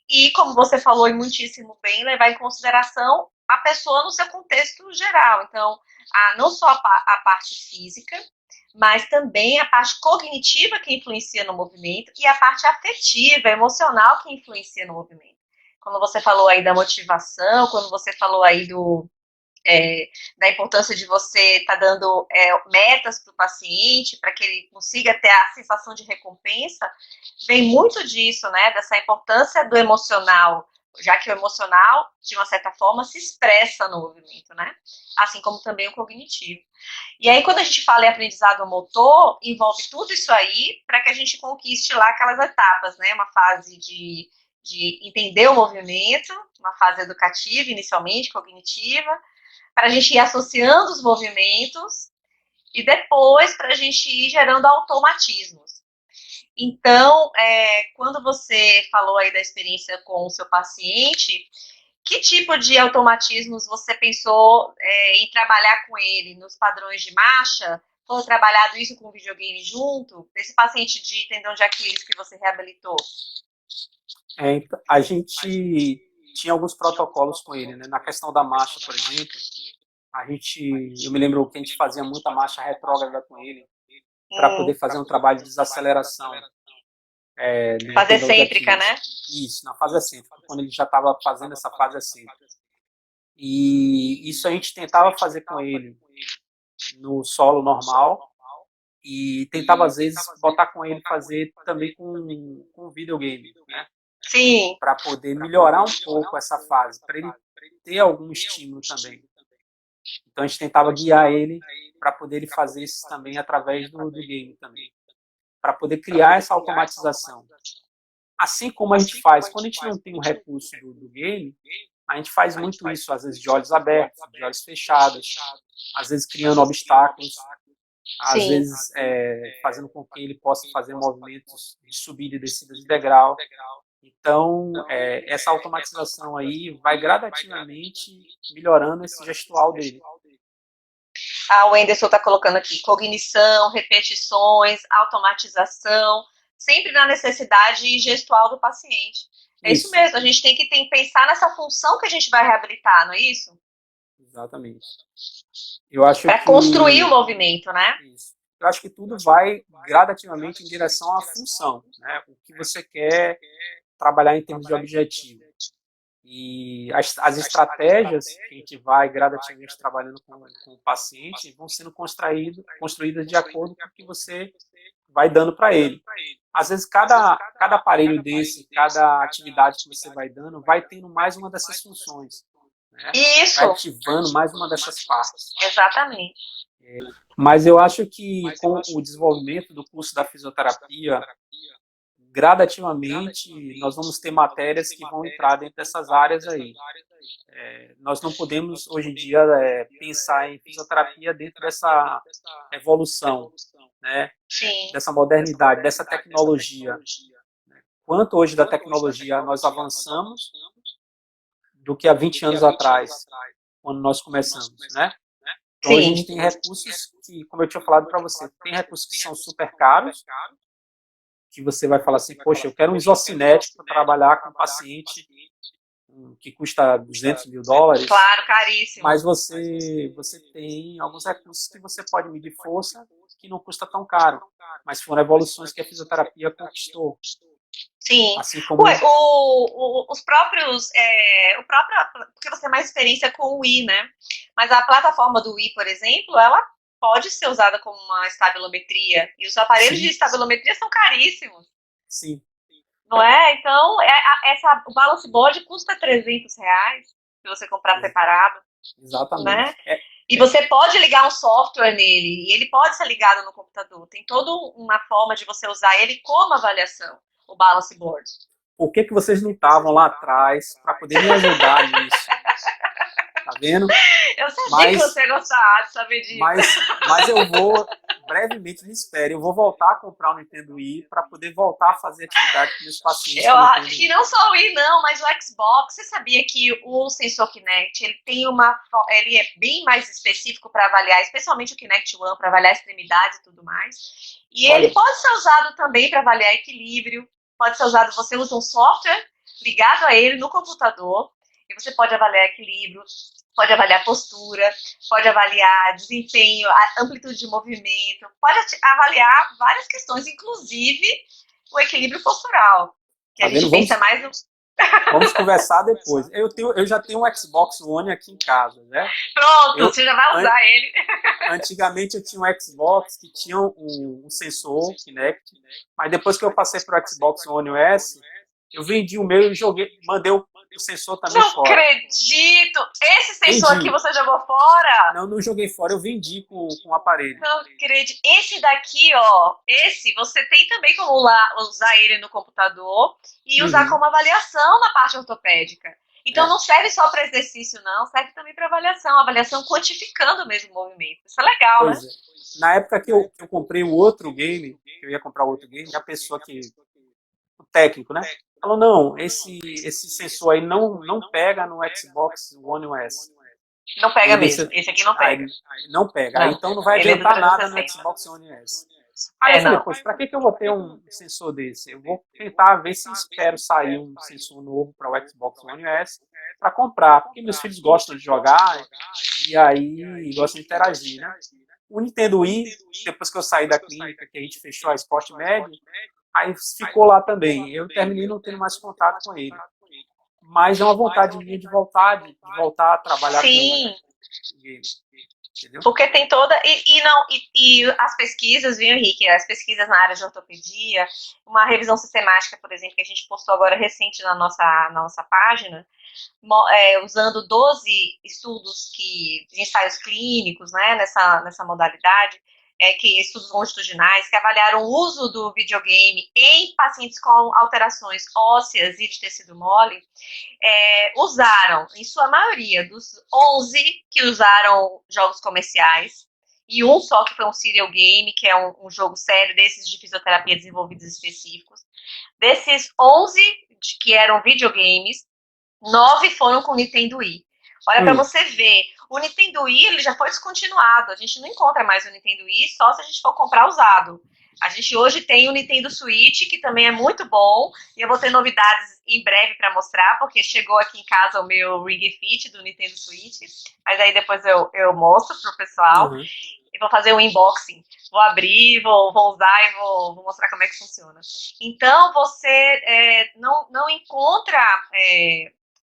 E, como você falou e muitíssimo bem, levar em consideração a pessoa no seu contexto geral. Então, não só a parte física, mas também a parte cognitiva que influencia no movimento e a parte afetiva, emocional que influencia no movimento. Quando você falou aí da motivação, quando você falou aí da importância de você estar dando metas para o paciente, para que ele consiga ter a sensação de recompensa, vem muito disso, né, dessa importância do emocional, já que o emocional, de uma certa forma, se expressa no movimento, né, assim como também o cognitivo. E aí, quando a gente fala em aprendizado motor, envolve tudo isso aí para que a gente conquiste lá aquelas etapas, né, uma fase de entender o movimento, uma fase educativa, inicialmente, cognitiva, para a gente ir associando os movimentos e depois para a gente ir gerando automatismos. Então, quando você falou aí da experiência com o seu paciente, que tipo de automatismos você pensou em trabalhar com ele? Nos padrões de marcha? Foi trabalhado isso com o videogame junto? Esse paciente de tendão de Aquiles que você reabilitou? Então, a gente tinha alguns protocolos com ele, né? Na questão da marcha, por exemplo, eu me lembro que a gente fazia muita marcha retrógrada com ele para poder fazer um trabalho de desaceleração no Fazer tendão de cêntrica, Aquiles. né? Isso, na fase excêntrica, quando ele já estava fazendo essa fase excêntrica. E isso a gente tentava fazer com ele no solo normal e tentava, às vezes, botar com ele fazer também com videogame, né? Sim. Para poder melhorar um pouco essa fase, para ele ter algum estímulo também. Então a gente tentava guiar ele para poder ele fazer isso também através do game também, para poder criar essa automatização. Assim como a gente faz, quando a gente não tem um recurso do game, a gente faz muito isso, às vezes de olhos abertos, de olhos fechados, às vezes criando obstáculos, às vezes fazendo com que ele possa fazer movimentos de subida e descida de degrau. Então, essa automatização aí vai gradativamente melhorando esse gestual dele. O Wenderson está colocando aqui cognição, repetições, automatização, sempre na necessidade gestual do paciente. É isso mesmo, a gente tem que pensar nessa função que a gente vai reabilitar, não é isso? Exatamente. Eu acho para construir o movimento, né? Isso. Eu acho que tudo vai gradativamente em direção à função, né? O que você quer trabalhar em termos de objetivo. E as estratégias que a gente vai gradativamente trabalhando com o paciente vão sendo construídas de acordo com o que você vai dando para ele. Às vezes, cada aparelho desse, cada atividade que você vai dando, vai tendo mais uma dessas funções. Né? Isso. Vai ativando mais uma dessas partes. Exatamente. Mas eu acho que com o desenvolvimento do curso da fisioterapia, gradativamente, nós vamos ter matérias que vão entrar dentro dessas áreas aí. Nós não podemos, hoje em dia, pensar em fisioterapia dentro dessa evolução, né? Dessa modernidade, dessa tecnologia. Quanto hoje da tecnologia nós avançamos do que há 20 anos atrás, quando nós começamos, né? Então, a gente tem recursos que, como eu tinha falado para você, tem recursos que são super caros, que você vai falar assim, poxa, eu quero um isocinético para trabalhar com um paciente que custa $200 mil. Claro, caríssimo. Mas você tem alguns recursos que você pode medir força que não custa tão caro. Mas foram evoluções que a fisioterapia conquistou. Sim. Assim como... os próprios... porque você tem mais experiência com o Wii, né? Mas a plataforma do Wii, por exemplo, ela pode ser usada como uma estabilometria. E os aparelhos de estabilometria são caríssimos. Sim. Não é? Então, o balance board custa R$300 se você comprar separado. Exatamente. Né? E você pode ligar um software nele, e ele pode ser ligado no computador. Tem toda uma forma de você usar ele como avaliação, o balance board. Por que vocês não estavam lá atrás para poder me ajudar nisso? Tá vendo? Eu sabia que você gostava de saber disso. Mas eu vou, brevemente, me espere, eu vou voltar a comprar o Nintendo Wii para poder voltar a fazer atividade com meus pacientes. Eu acho que não só o Wii, não, mas o Xbox. Você sabia que o sensor Kinect, ele é bem mais específico para avaliar, especialmente o Kinect One, para avaliar extremidades e tudo mais. E ele pode ser usado também para avaliar equilíbrio, pode ser usado, você usa um software ligado a ele no computador, e você pode avaliar equilíbrio, pode avaliar postura, pode avaliar desempenho, amplitude de movimento, pode avaliar várias questões, inclusive o equilíbrio postural, que a gente pensa mais no... Vamos conversar depois. Eu já tenho um Xbox One aqui em casa, né? Pronto, você já vai usar ele. Antigamente eu tinha um Xbox que tinha um sensor Kinect, mas depois que eu passei para o Xbox One S, eu vendi o meu e mandei o sensor também fora. Não acredito! Esse sensor aqui você jogou fora? Não joguei fora, eu vendi com o aparelho. Não acredito. Esse daqui, esse você tem também como usar ele no computador e usar como avaliação na parte ortopédica. Então É, não serve só para exercício, não, serve também para avaliação, avaliação quantificando mesmo o movimento. Isso é legal, né? pois é. Na época que eu comprei o outro game, que eu ia comprar outro game, a pessoa que, o técnico, né? Falou, não, esse sensor aí não pega no Xbox One S. Não E pega desse, mesmo. Esse aqui não aí pega. não pega. Aí Não. então não vai Ele é do adiantar nada no 360. Xbox One S. Aí eu É, falei, não. poxa, para que eu vou ter um sensor desse? Eu vou tentar ver se espero sair um sensor novo para o Xbox One S para comprar, porque meus filhos gostam de jogar e aí gostam de interagir, né? O Nintendo Wii, depois que eu saí da clínica, que a gente fechou a Sport Med, aí ficou lá também. Eu terminei não tendo mais contato com ele. Mas é uma vontade minha de voltar a trabalhar com Sim, game, entendeu? porque tem toda. E não, e as pesquisas, viu, Henrique? As pesquisas na área de ortopedia, uma revisão sistemática, por exemplo, que a gente postou agora recente na nossa página, usando 12 estudos de ensaios clínicos, né, nessa modalidade, que estudos longitudinais que avaliaram o uso do videogame em pacientes com alterações ósseas e de tecido mole, usaram, em sua maioria, dos 11 que usaram jogos comerciais, e um só que foi um serial game, que é um jogo sério desses de fisioterapia desenvolvidos específicos. Desses 11 que eram videogames, 9 foram com o Nintendo Wii. Olha para Hum. você ver, o Nintendo Wii ele já foi descontinuado. A gente não encontra mais o Nintendo Wii só se a gente for comprar usado. A gente hoje tem o Nintendo Switch, que também é muito bom. E eu vou ter novidades em breve para mostrar, porque chegou aqui em casa o meu Ring Fit do Nintendo Switch. Mas aí depois eu mostro pro pessoal. Uhum. E vou fazer um unboxing. Vou abrir, vou usar e vou mostrar como é que funciona. Então, você não encontra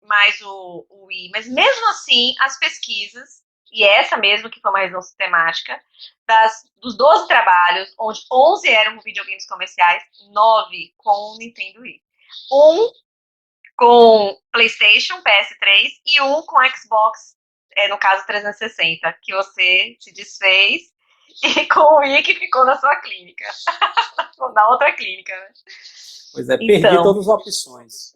mais o Wii, mas mesmo assim, as pesquisas, e essa mesmo que foi uma revisão sistemática, dos 12 trabalhos, onde 11 eram videogames comerciais, 9 com o Nintendo Wii. Um com PlayStation, PS3, e um com Xbox, no caso 360, que você se desfez, e com o Wii que ficou na sua clínica, na outra clínica, né? Pois é, perdi Então, todas as opções.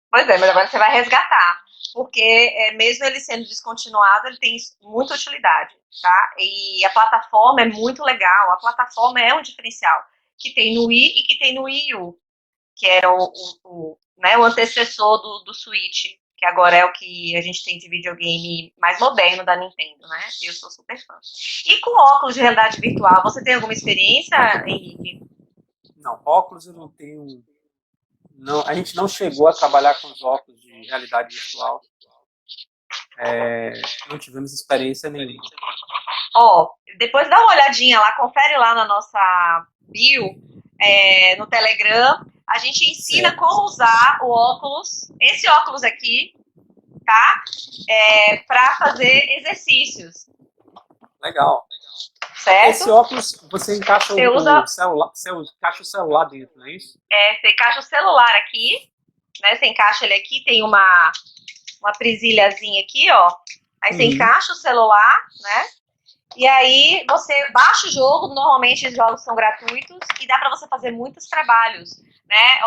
pois é, mas agora você vai resgatar. Porque mesmo ele sendo descontinuado, ele tem muita utilidade, tá? E a plataforma é muito legal. A plataforma é um diferencial que tem no Wii e que tem no Wii U, que era o antecessor do Switch, que agora é o que a gente tem de videogame mais moderno da Nintendo, né? Eu sou super fã. E com óculos de realidade virtual, você tem alguma experiência, Henrique? Não, óculos eu não tenho. Não, a gente não chegou a trabalhar com os óculos de realidade virtual. Não tivemos experiência nenhuma. Ó, depois dá uma olhadinha lá, confere lá na nossa bio, no Telegram. A gente ensina Certo. como usar o óculos, esse óculos aqui, tá? Para fazer exercícios, Legal. certo? Esse óculos você encaixa Você o usa, celular, você encaixa o celular dentro, não é isso? você encaixa o celular aqui, né? Você encaixa ele aqui, tem uma presilhazinha aqui, ó. Aí você Uhum. encaixa o celular, né? E aí você baixa o jogo, normalmente os jogos são gratuitos e dá para você fazer muitos trabalhos, né?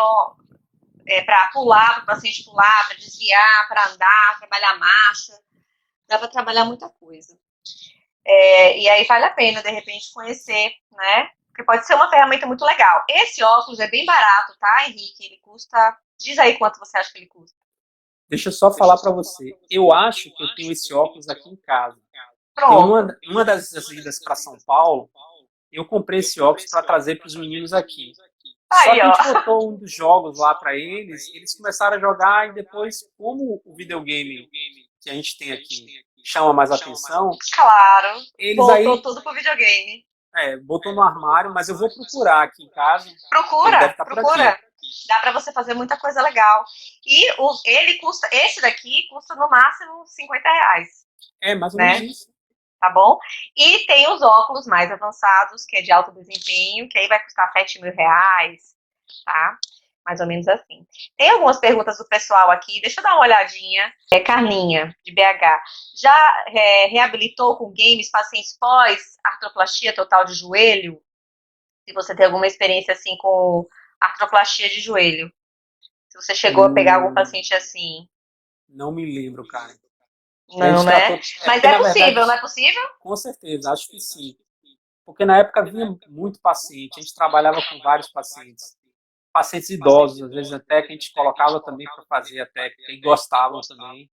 Para pular, para o paciente pular, para desviar, para andar, trabalhar marcha, dá para trabalhar muita coisa. E aí vale a pena, de repente, conhecer, né? Porque pode ser uma ferramenta muito legal. Esse óculos é bem barato, tá, Henrique? Ele custa. Diz aí quanto você acha que ele custa. Deixa eu só falar para você. Eu acho que eu tenho esse óculos aqui em casa. Porque Pronto. uma das idas para São Paulo, eu comprei esse óculos para trazer para os meninos aqui. Só Aí, que a ó. gente botou um dos jogos lá para eles, eles começaram a jogar e depois, como o videogame que a gente tem aqui chama mais atenção, Claro. eles Voltou aí tudo pro videogame. botou no armário, mas eu vou procurar aqui em casa, que ele deve Procura, estar por aqui. procura. Dá para você fazer muita coisa legal. E ele custa, esse daqui custa no máximo R$ 50, É mais ou menos né? isso. Tá bom? E tem os óculos mais avançados, que é de alto desempenho, que aí vai custar R$ 7.000, tá? Mais ou menos assim. Tem algumas perguntas do pessoal aqui, deixa eu dar uma olhadinha. Carlinha, de BH. Já reabilitou com games pacientes pós artroplastia total de joelho? Se você tem alguma experiência assim com artroplastia de joelho. Se você chegou a pegar algum Hum, paciente assim. Não me lembro, cara. E a Não, gente tratou. né? Mas Porque, é na verdade, possível, não é possível? com certeza, acho que sim. Porque na época vinha muito paciente, a gente trabalhava com vários pacientes. Pacientes idosos, às vezes até que a gente colocava também para fazer a técnica e gostavam também.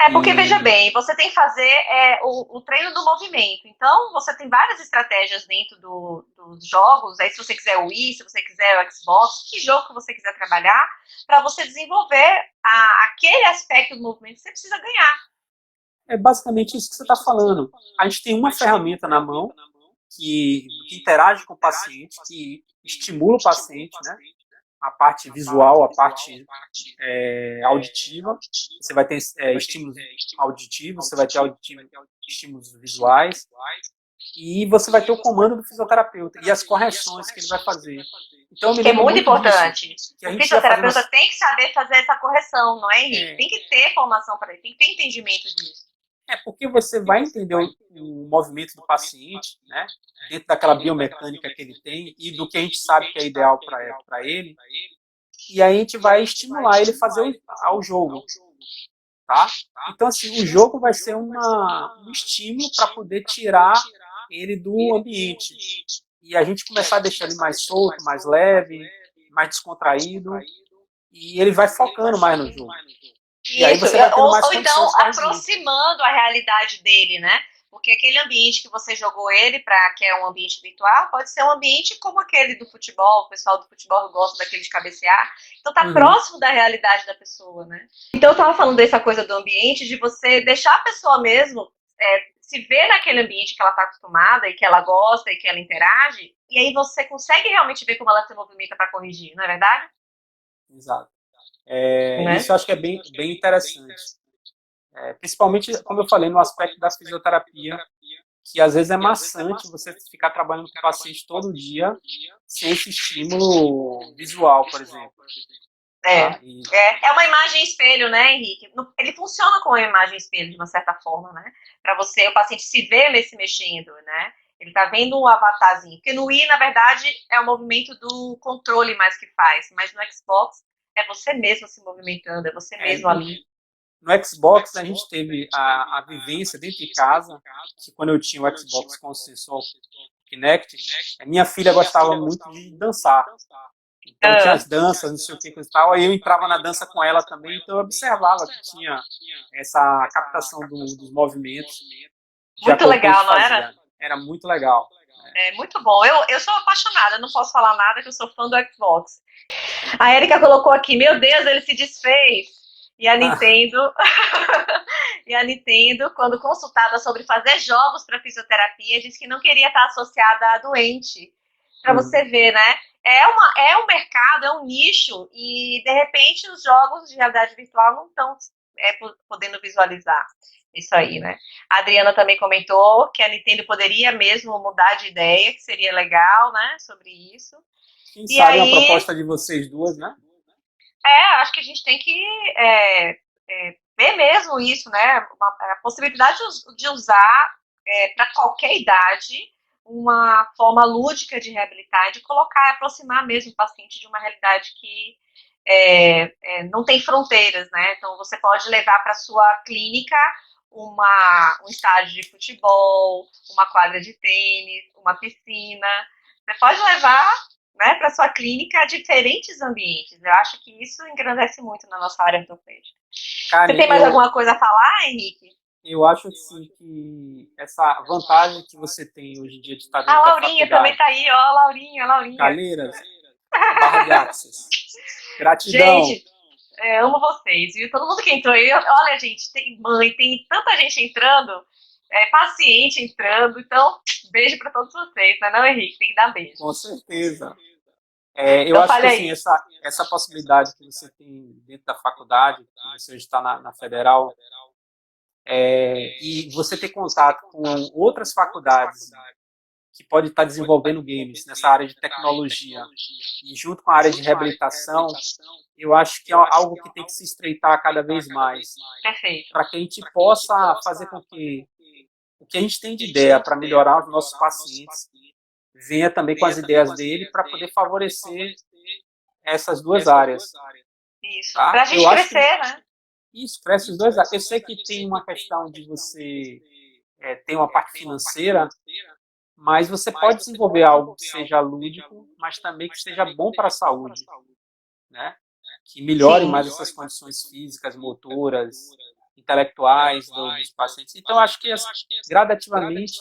É porque, veja E bem, você tem que fazer o treino do movimento. Então, você tem várias estratégias dentro dos jogos. Aí, se você quiser o Wii, se você quiser o Xbox, que jogo que você quiser trabalhar, para você desenvolver aquele aspecto do movimento que você precisa ganhar. é basicamente isso que você está falando. A gente tem uma ferramenta na mão que interage com o paciente, que estimula o paciente, né? A parte visual, a parte auditiva. Você vai ter estímulos auditivos, você vai ter estímulos visuais, e você vai ter o comando do fisioterapeuta e as correções que ele vai fazer. Então, eu me Que é lembro muito muito disso, importante. que a O gente ia fazendo fisioterapeuta tem que saber fazer essa correção, não é, Henrique? é, Tem que ter formação para isso, tem que ter entendimento disso. porque você vai entender o movimento do paciente, né, dentro daquela biomecânica que ele tem e do que a gente sabe que é ideal para ele, e aí a gente vai estimular ele a fazer ao jogo, tá? Então, assim, o jogo vai ser um estímulo para poder tirar ele do ambiente. E a gente começar a deixar ele mais solto, mais leve, mais descontraído, e ele vai focando mais no jogo. E aí Isso, você vai tendo mais ou então condições de corrigir. aproximando a realidade dele, né? Porque aquele ambiente que você jogou ele para que é um ambiente virtual, pode ser um ambiente como aquele do futebol, o pessoal do futebol gosta daquele de cabecear. Então tá Uhum. próximo da realidade da pessoa, né? Então eu tava falando dessa coisa do ambiente, de você deixar a pessoa mesmo se ver naquele ambiente que ela tá acostumada e que ela gosta e que ela interage, e aí você consegue realmente ver como ela se movimenta para corrigir, não é verdade? Exato. Né? Isso eu acho que é bem interessante. Principalmente, como eu falei, no aspecto da fisioterapia, que às vezes é maçante você ficar trabalhando com o paciente todo dia sem esse estímulo visual, por exemplo. É, Tá? E, é uma imagem espelho, né, Henrique? Ele funciona como uma imagem espelho, de uma certa forma, né? Para você, o paciente se ver se mexendo, né? Ele tá vendo um avatarzinho. Porque no Wii, na verdade, é o movimento do controle mais que faz. Mas no Xbox, é você mesmo se movimentando, é você é, mesmo ali. no Xbox, a gente teve a vivência dentro de casa, que quando eu tinha o Xbox com o sensor Kinect, a minha filha gostava muito de dançar. Então tinha Ah, as danças, não sei o que e tal, aí eu entrava na dança com ela também, então eu observava que tinha essa captação dos movimentos de muito acordo com o que a gente legal, não era? fazia. Era muito legal. É muito bom. Eu sou apaixonada, não posso falar nada que eu sou fã do Xbox. A Erika colocou aqui, meu Deus, ele se desfez. E a Nintendo, e a Nintendo, quando consultada sobre fazer jogos para fisioterapia, disse que não queria estar associada a doente. Para você ver, né? É um mercado, é um nicho, e de repente os jogos de realidade virtual não estão podendo visualizar isso aí, né? A Adriana também comentou que a Nintendo poderia mesmo mudar de ideia, que seria legal, né? Sobre isso. Quem E sabe uma aí, proposta de vocês duas, né? acho que a gente tem que ver mesmo isso, né? A possibilidade de usar para qualquer idade uma forma lúdica de reabilitar, de colocar, aproximar mesmo o paciente de uma realidade que não tem fronteiras, né? Então você pode levar para sua clínica um estádio de futebol, uma quadra de tênis, uma piscina. Você pode levar, né, para sua clínica diferentes ambientes. Eu acho que isso engrandece muito na nossa área ortopédica. Você Karen, tem mais alguma coisa a falar, Henrique? eu acho sim que essa vantagem que você tem hoje em dia de estar A dentro da Laurinha também faculdade, tá aí, ó, a Laurinha, a Laurinha. Calheiras, Barra de Axis. Gratidão. Gente, amo vocês, viu? Todo mundo que entrou aí, olha, gente, tem mãe, tem tanta gente entrando, paciente entrando, então, beijo para todos vocês, não é não, Henrique? Tem que dar beijo. Com certeza. Eu Então, acho que fale assim, aí. essa possibilidade que você tem dentro da faculdade, que você hoje está na federal, e você ter contato com outras faculdades que pode estar desenvolvendo games nessa área de tecnologia e junto com a área de reabilitação, eu acho que é algo que tem que se estreitar cada vez mais, Perfeito. para que a gente possa fazer com que o que a gente tem de ideia para melhorar os nossos pacientes venha também com as ideias dele para poder favorecer essas duas áreas. Isso. Tá? Pra Eu gente acho que crescer, né? Isso, cresce os dois lados. Eu sei que tem uma questão de você ter uma parte financeira, mas você pode desenvolver algo que seja lúdico, mas também que seja bom para a saúde, né? Que melhore Sim. mais essas condições físicas, motoras, intelectuais dos pacientes. Então, acho que gradativamente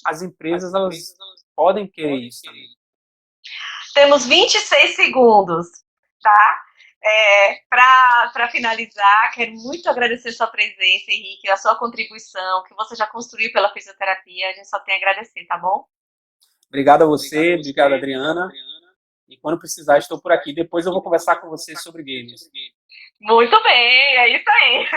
as empresas elas podem querer isso também. Temos 26 segundos, tá? Para finalizar, quero muito agradecer sua presença, Henrique, a sua contribuição, que você já construiu pela fisioterapia. A gente só tem a agradecer, tá bom? Obrigado a você, obrigado, Adriana. E quando precisar, estou por aqui. Depois eu vou conversar com você sobre games. Muito bem, é isso aí.